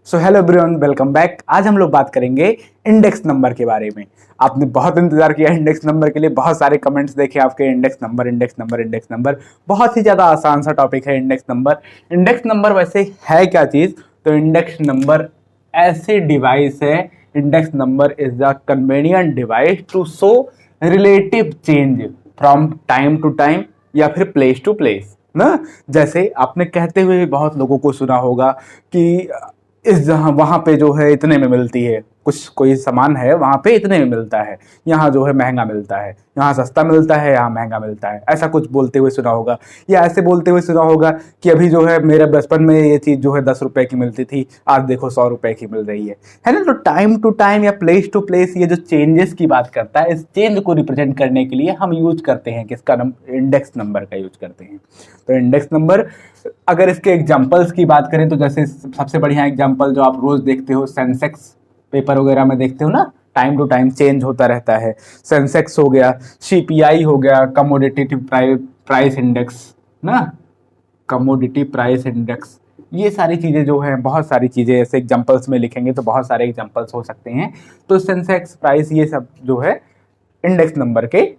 So hello everyone, welcome back. आज हम लोग बात करेंगे इंडेक्स नंबर के बारे में। आपने बहुत इंतजार किया इंडेक्स नंबर के लिए, बहुत सारे कमेंट्स देखे आपके index number index number index number. बहुत ही ज़्यादा आसान सा टॉपिक है इंडेक्स नंबर। इंडेक्स नंबर वैसे है क्या चीज़? तो इंडेक्स नंबर ऐसे डिवाइस है, index number is the convenient device to show relative change from time to time या फिर प्लेस टू प्लेस ना। जैसे आपने कहते हुए भी बहुत लोगों को सुना होगा कि इस जहाँ वहाँ पे जो है इतने में मिलती है, कुछ कोई सामान है वहाँ पे इतने में मिलता है, यहाँ जो है महंगा मिलता है, यहाँ सस्ता मिलता है, यहाँ महंगा मिलता है। ऐसा कुछ बोलते हुए सुना होगा, या ऐसे बोलते हुए सुना होगा कि अभी जो है मेरे बचपन में ये चीज़ जो है 10 रुपए की मिलती थी, आज देखो 100 रुपए की मिल रही है ना। तो टाइम टू टाइम या प्लेस टू प्लेस ये जो चेंजेस की बात करता है, इस चेंज को रिप्रेजेंट करने के लिए हम यूज करते हैं किसका इंडेक्स नंबर का यूज करते हैं। तो इंडेक्स नंबर, अगर इसके एग्जांपल्स की बात करें तो जैसे सबसे बढ़िया एग्जांपल जो आप रोज देखते हो, सेंसेक्स पेपर वगैरह में देखते हो ना, टाइम टू टाइम चेंज होता रहता है। सेंसेक्स हो गया, सीपीआई हो गया, कमोडिटी प्राइस इंडेक्स ना, कमोडिटी प्राइस इंडेक्स। ये सारी चीज़ें जो है, बहुत सारी चीज़ें ऐसे एग्जांपल्स में लिखेंगे तो बहुत सारे एग्जांपल्स हो सकते हैं। तो सेंसेक्स, प्राइस, ये सब जो है इंडेक्स नंबर के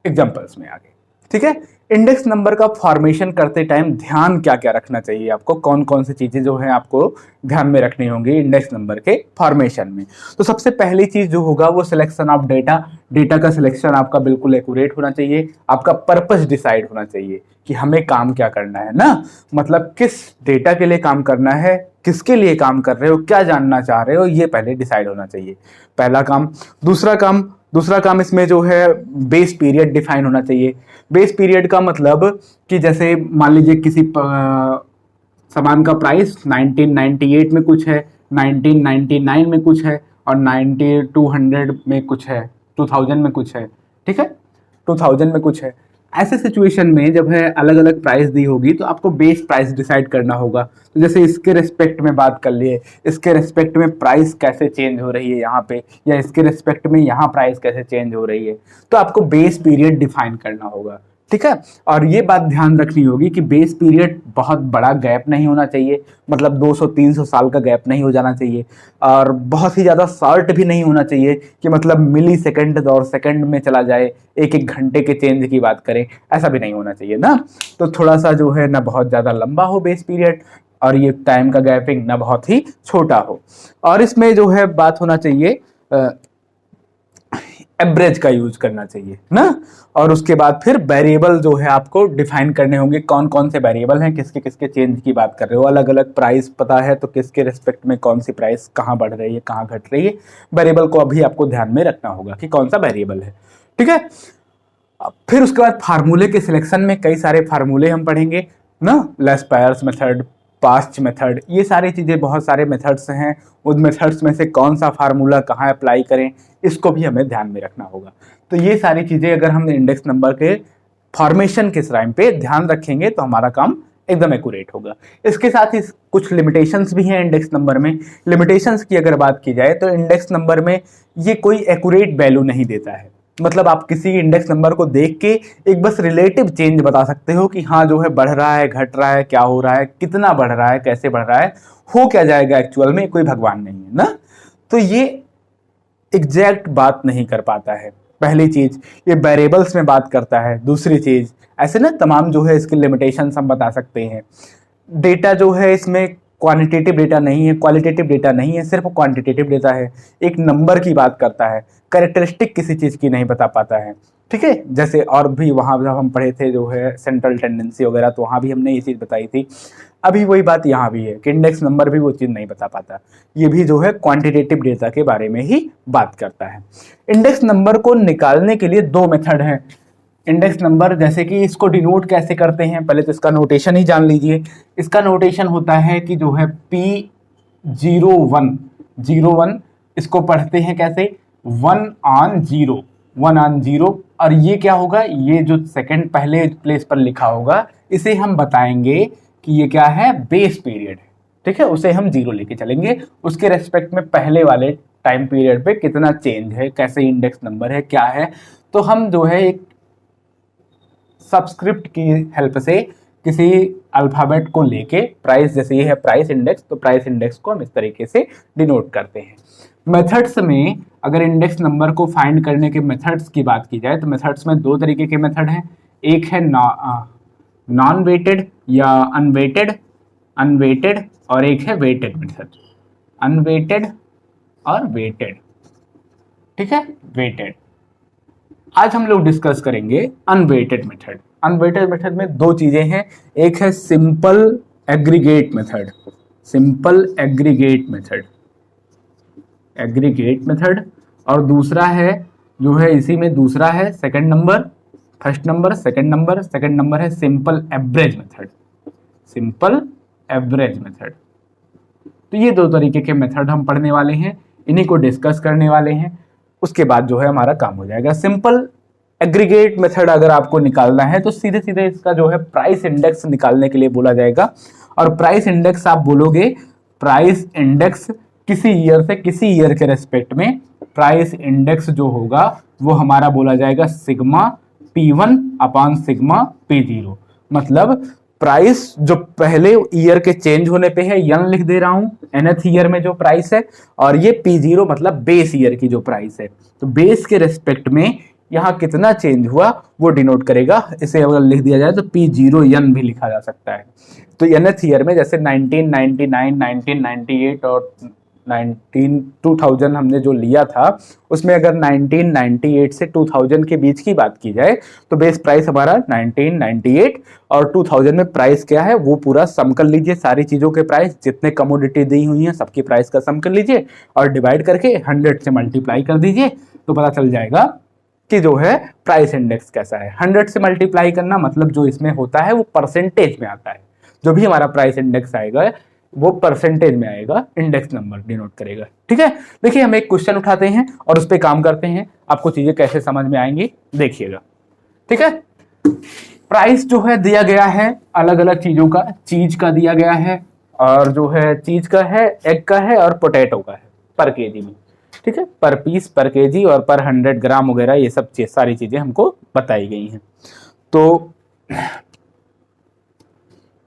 एग्जांपल्स में आ गए। ठीक है। इंडेक्स नंबर का फॉर्मेशन करते टाइम ध्यान क्या क्या रखना चाहिए आपको, कौन कौन सी चीज़ें जो है आपको ध्यान में रखनी होंगी इंडेक्स नंबर के फॉर्मेशन में। तो सबसे पहली चीज़ जो होगा वो सिलेक्शन ऑफ डेटा। डेटा का सिलेक्शन आपका बिल्कुल एक्यूरेट होना चाहिए। आपका पर्पस डिसाइड होना चाहिए कि हमें काम क्या करना है ना, मतलब किस डेटा के लिए काम करना है, किसके लिए काम कर रहे हो, क्या जानना चाह रहे हो, ये पहले डिसाइड होना चाहिए, पहला काम। दूसरा काम इसमें जो है बेस पीरियड डिफाइन होना चाहिए। बेस पीरियड का मतलब कि जैसे मान लीजिए किसी सामान का प्राइस 1998 में कुछ है, 1999 में कुछ है, और 9200 में कुछ है, 2000 में कुछ है। ठीक है, 2000 में कुछ है। ऐसे सिचुएशन में जब है अलग अलग प्राइस दी होगी तो आपको बेस प्राइस डिसाइड करना होगा। तो जैसे इसके रेस्पेक्ट में बात कर लिए, इसके रेस्पेक्ट में प्राइस कैसे चेंज हो रही है यहाँ पे, या इसके रेस्पेक्ट में यहाँ प्राइस कैसे चेंज हो रही है, तो आपको बेस पीरियड डिफाइन करना होगा। ठीक है। और ये बात ध्यान रखनी होगी कि बेस पीरियड बहुत बड़ा गैप नहीं होना चाहिए, मतलब 200-300 साल का गैप नहीं हो जाना चाहिए, और बहुत ही ज़्यादा शॉर्ट भी नहीं होना चाहिए कि मतलब मिली सेकेंड और सेकेंड में चला जाए, एक एक घंटे के चेंज की बात करें, ऐसा भी नहीं होना चाहिए ना। तो थोड़ा सा जो है ना बहुत ज़्यादा लंबा हो बेस पीरियड, और ये टाइम का गैपिंग ना बहुत ही छोटा हो। और इसमें जो है बात होना चाहिए एवरेज का यूज करना चाहिए ना। और उसके बाद फिर वेरिएबल जो है आपको डिफाइन करने होंगे, कौन कौन से वेरिएबल हैं, किसके किसके चेंज की बात कर रहे हो। अलग अलग प्राइस पता है तो किसके रिस्पेक्ट में कौन सी प्राइस कहाँ बढ़ रही है, कहाँ घट रही है, वेरिएबल को अभी आपको ध्यान में रखना होगा कि कौन सा वेरिएबल है। ठीक है। फिर उसके बाद फार्मूले के सिलेक्शन में कई सारे फार्मूले हम पढ़ेंगे ना, less pierce method, past method, ये सारी चीज़ें, बहुत सारे मेथड्स हैं। उन मेथड्स में से कौन सा फार्मूला कहाँ अप्लाई करें, इसको भी हमें ध्यान में रखना होगा। तो ये सारी चीज़ें अगर हम इंडेक्स नंबर के फॉर्मेशन के टाइम पे ध्यान रखेंगे तो हमारा काम एकदम एक्यूरेट होगा। इसके साथ ही कुछ लिमिटेशंस भी हैं इंडेक्स नंबर में। लिमिटेशंस की अगर बात की जाए तो इंडेक्स नंबर में ये कोई एक्यूरेट वैल्यू नहीं देता है। मतलब आप किसी इंडेक्स नंबर को देख के एक बस रिलेटिव चेंज बता सकते हो कि हाँ जो है बढ़ रहा है, घट रहा है, क्या हो रहा है, कितना बढ़ रहा है, कैसे बढ़ रहा है, हो क्या जाएगा एक्चुअल में, कोई भगवान नहीं है ना। तो ये एग्जैक्ट बात नहीं कर पाता है। पहली चीज, ये वेरिएबल्स में बात करता है। दूसरी चीज, ऐसे ना तमाम जो है इसके लिमिटेशंस हम बता सकते हैं। डेटा जो है इसमें क्वांटिटेटिव डेटा नहीं है, क्वालिटेटिव डेटा नहीं है, सिर्फ क्वांटिटेटिव डेटा है, एक नंबर की बात करता है, कैरेक्टरिस्टिक किसी चीज़ की नहीं बता पाता है। ठीक है। जैसे और भी वहाँ जब हम पढ़े थे जो है सेंट्रल टेंडेंसी वगैरह, तो वहाँ भी हमने ये चीज़ बताई थी। अभी वही बात यहाँ भी है कि इंडेक्स नंबर भी वो चीज़ नहीं बता पाता, ये भी जो है क्वांटिटेटिव डेटा के बारे में ही बात करता है। इंडेक्स नंबर को निकालने के लिए दो मेथड हैं। इंडेक्स नंबर, जैसे कि इसको डिनोट कैसे करते हैं, पहले तो इसका नोटेशन ही जान लीजिए। इसका नोटेशन होता है कि जो है P01, इसको पढ़ते हैं कैसे, 1 on 0, और ये क्या होगा, ये जो सेकंड पहले प्लेस पर लिखा होगा इसे हम बताएंगे कि ये क्या है, बेस पीरियड है। ठीक है, उसे हम 0 लेके चलेंगे, उसके रेस्पेक्ट में पहले वाले टाइम पीरियड पे कितना चेंज है, कैसे इंडेक्स नंबर है, क्या है। तो हम जो है एक सबस्क्रिप्ट की हेल्प से किसी अल्फाबेट को लेके प्राइस, जैसे ये है प्राइस इंडेक्स, तो प्राइस इंडेक्स को हम इस तरीके से डिनोट करते हैं। मेथड्स में अगर इंडेक्स नंबर को फाइंड करने के मेथड्स की बात की जाए तो मेथड्स में दो तरीके के मेथड हैं। एक है नॉन वेटेड या अनवेटेड और एक है वेटेड मेथड, अनवेटेड और वेटेड। ठीक है, वेटेड। आज हम लोग डिस्कस करेंगे अनवेटेड मेथड। अनवेटेड मेथड में दो चीजें हैं, एक है simple aggregate method, simple aggregate method, और दूसरा है जो है इसी में दूसरा है second number, first number second number है simple average method, simple average method. तो ये दो तरीके के मेथड हम पढ़ने वाले हैं, इन्हीं को डिस्कस करने वाले हैं, उसके बाद जो है हमारा काम हो जाएगा। सिंपल एग्रीगेट मेथड अगर आपको निकालना है तो सीधे सीधे इसका जो है प्राइस इंडेक्स निकालने के लिए बोला जाएगा, और प्राइस इंडेक्स आप बोलोगे, प्राइस इंडेक्स किसी ईयर से किसी ईयर के रेस्पेक्ट में प्राइस इंडेक्स जो होगा वो हमारा बोला जाएगा sigma P1 upon sigma P0। मतलब प्राइस जो पहले ईयर के चेंज होने पे है, यन लिख दे रहा हूं, nth ईयर में जो प्राइस है, और ये P0 मतलब बेस ईयर की जो प्राइस है, तो बेस के रेस्पेक्ट में यहाँ कितना चेंज हुआ वो डिनोट करेगा। इसे अगर लिख दिया जाए तो P0 यन भी लिखा जा सकता है। तो nth ईयर में जैसे 1999, 1998 और 2000 हमने जो लिया था, उसमें अगर 1998 से 2000 के बीच की बात की जाए तो बेस प्राइस हमारा 1998 और 2000 में प्राइस क्या है वो पूरा सम कर लीजिए, सारी चीज़ों के प्राइस जितने कमोडिटी दी हुई हैं सबकी प्राइस का सम कर लीजिए और डिवाइड करके 100 से मल्टीप्लाई कर दीजिए, तो पता चल जाएगा कि जो है प्राइस इंडेक्स कैसा है। 100 से मल्टीप्लाई करना मतलब जो इसमें होता है वो परसेंटेज में आता है, जो भी हमारा प्राइस इंडेक्स आएगा वो परसेंटेज में आएगा, इंडेक्स नंबर डिनोट करेगा। ठीक है, देखिए हम एक क्वेश्चन उठाते हैं और उस पर काम करते हैं, आपको चीजें कैसे समझ में आएंगी देखिएगा। ठीक है, प्राइस जो है दिया गया है अलग अलग चीजों का, चीज का दिया गया है, और जो है चीज का है, एग का है और पोटैटो का है पर केजी में। ठीक है, पर पीस, पर केजी और पर 100 ग्राम वगैरह ये सब सारी चीजें हमको बताई गई हैं। तो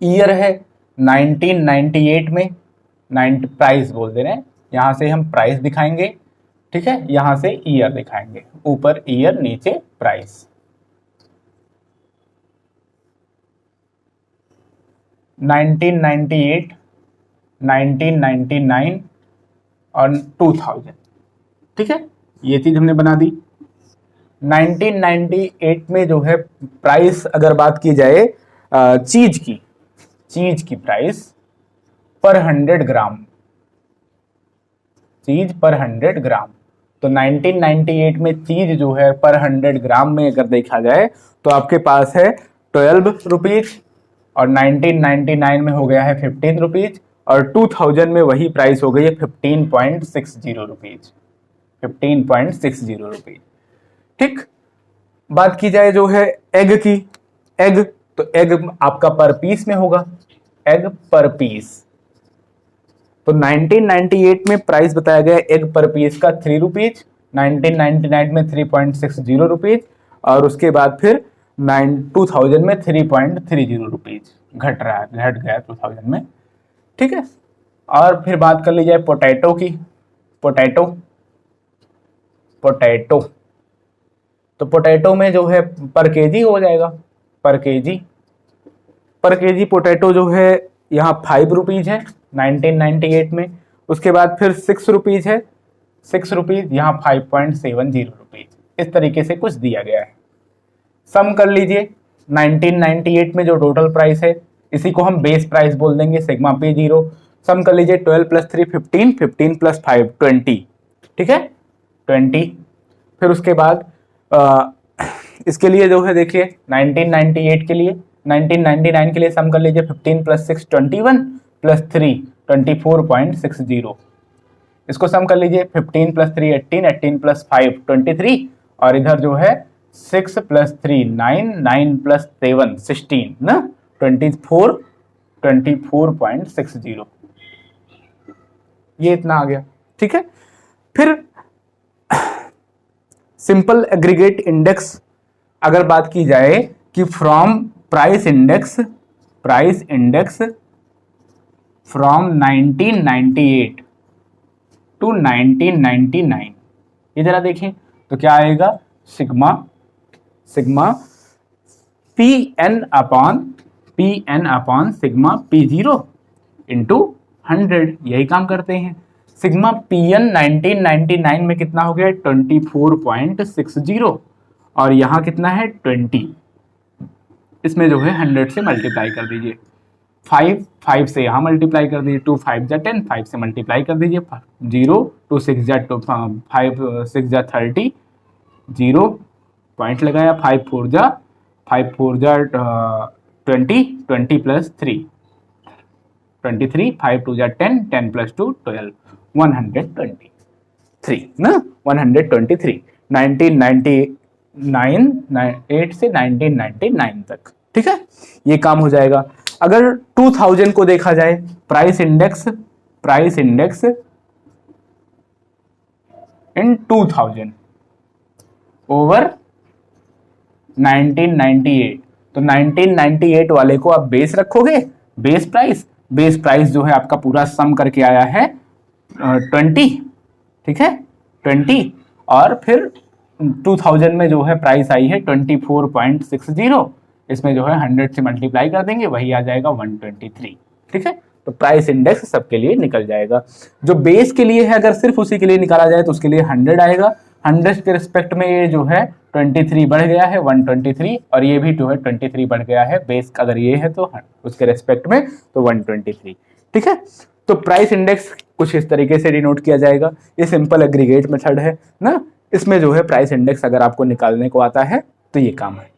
ईयर है 1998 में प्राइस बोल दे रहे हैं, यहां से हम प्राइस दिखाएंगे। ठीक है, यहां से ईयर दिखाएंगे, ऊपर ईयर नीचे प्राइस। 1998, 1999 और 2000। ठीक है, ये चीज हमने बना दी। 1998 में जो है प्राइस अगर बात की जाए चीज की प्राइस पर 100 ग्राम, चीज पर 100 ग्राम, तो 1998 में चीज जो है पर 100 ग्राम में अगर देखा जाए तो आपके पास है 12 रुपीज, और 1999 में हो गया है 15 रुपीज, और 2000 में वही प्राइस हो गई है 15.60 रुपीज, 15.60 रुपीज। ठीक, बात की जाए जो है एग की, एग तो एग आपका पर पीस में होगा, एग पर पीस। तो 1998 में प्राइस बताया गया एग पर पीस का 3 रुपीज, 1999 में 3.60 रुपीज, और उसके बाद फिर 2000 में 3.30 रुपीज घट रहा है, घट गया 2000 में। ठीक है, और फिर बात कर ली जाए पोटैटो की, पोटैटो तो पोटैटो में जो है पर केजी हो जाएगा, पर केजी पोटैटो जो है यहाँ 5 रुपीज है 1998 में, उसके बाद फिर 6 रुपीज है, 6 रुपीज, यहाँ 5.70 रुपीज, इस तरीके से कुछ दिया गया है। सम कर लीजिए 1998 में जो टोटल प्राइस है इसी को हम बेस प्राइस बोल देंगे, सिग्मा P0। सम कर लीजिए 12 + 3 15, 15 + 5 20। ठीक है, 20। फिर उसके बाद इसके लिए जो है देखिए 1998 के लिए, 1999 के लिए सम कर लीजिए 15 + 6 21 + 3 24.60। इसको सम कर लीजिए 15 + 3 18, 18 + 5 23, और इधर जो है 6 + 3 9, 9 + 7 16 ना 24.60। ये इतना आ गया। ठीक है, फिर सिंपल एग्रीगेट इंडेक्स अगर बात की जाए कि from price index price index from 1998 to 1999, ये जरा देखें तो क्या आएगा, sigma P N upon sigma P0 into 100, यही काम करते हैं। सिग्मा PN 1999 में कितना हो गया, 24.60, और यहाँ कितना है 20, इसमें जो है 100 से मल्टीप्लाई कर दीजिए, 5 से यहाँ मल्टीप्लाई कर दीजिए, 2 5 जा 10, 5 से मल्टीप्लाई कर दीजिए, 0 2 6 जा 5 6 जा 30, 0 पॉइंट लगाया, 5 4 जा 20, 20 प्लस 3 23, 5 2 जा 10, 10 प्लस 2 12, 123 ना, 123, 1998 से 1999 तक, ठीक है, ये काम हो जाएगा। अगर 2000 को देखा जाए, प्राइस इंडेक्स इन 2000 ओवर 1998, तो 1998 वाले को आप बेस रखोगे, बेस प्राइस जो है आपका पूरा सम करके आया है 20, ठीक है 20, और फिर 2000 में जो है प्राइस आई है 24.60, इसमें जो है 100 से मल्टीप्लाई कर देंगे, वही आ जाएगा 123, ठीक है। तो प्राइस इंडेक्स सबके लिए निकल जाएगा। जो बेस के लिए है, अगर सिर्फ उसी के लिए निकाला जाए तो उसके लिए 100 आएगा, 100 के रिस्पेक्ट में ये जो है 23 बढ़ गया है 123, और ये भी जो है 23 बढ़ गया है, बेस अगर ये है तो उसके रिस्पेक्ट में तो 123, ठीक है। तो प्राइस इंडेक्स कुछ इस तरीके से डिनोट किया जाएगा, ये सिंपल एग्रीगेट मेथड है ना, इसमें जो है प्राइस इंडेक्स अगर आपको निकालने को आता है तो ये काम है।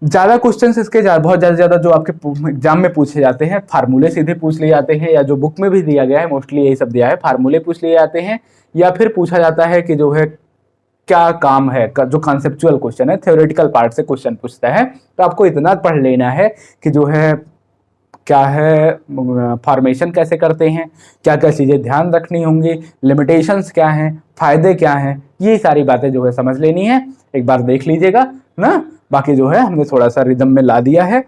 ज्यादा क्वेश्चंस इसके बहुत ज्यादा जो आपके एग्जाम में पूछे जाते हैं, फार्मूले सीधे पूछ लिए जाते हैं, या जो बुक में भी दिया गया है मोस्टली यही सब दिया है, फार्मूले पूछ लिए जाते हैं, या फिर पूछा जाता है कि जो है क्या काम है, जो कॉन्सेप्चुअल क्वेश्चन है, थ्योरेटिकल पार्ट से क्वेश्चन पूछता है, तो आपको इतना पढ़ लेना है कि जो है क्या है फॉर्मेशन कैसे करते हैं, क्या क्या चीज़ें ध्यान रखनी होंगी, लिमिटेशंस क्या हैं, फायदे क्या हैं, ये सारी बातें जो है समझ लेनी है, एक बार देख लीजिएगा ना। बाकी जो है हमने थोड़ा सा रिदम में ला दिया है,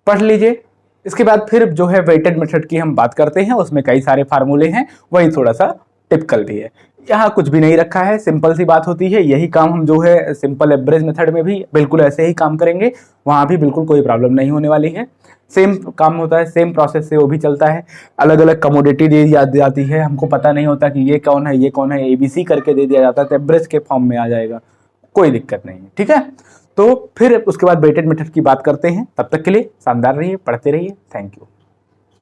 पढ़ लीजिए। इसके बाद फिर जो है वेटेड मेथड की हम बात करते हैं, उसमें कई सारे फार्मूले हैं, वही थोड़ा सा टिपिकल भी है। यहाँ कुछ भी नहीं रखा है, सिंपल सी बात होती है, यही काम हम जो है सिंपल एवरेज मेथड में भी बिल्कुल ऐसे ही काम करेंगे, वहाँ भी बिल्कुल कोई प्रॉब्लम नहीं होने वाली है, सेम काम होता है, सेम प्रोसेस से वो भी चलता है। अलग अलग कमोडिटी दे दी जाती है, हमको पता नहीं होता कि ये कौन है ये कौन है, ABC करके दे दिया जाता है, तो एवरेज के फॉर्म में आ जाएगा, कोई दिक्कत नहीं है, ठीक है। तो फिर उसके बाद वेटेड मेथड की बात करते हैं, तब तक के लिए शानदार रहिए, पढ़ते रहिए, थैंक यू।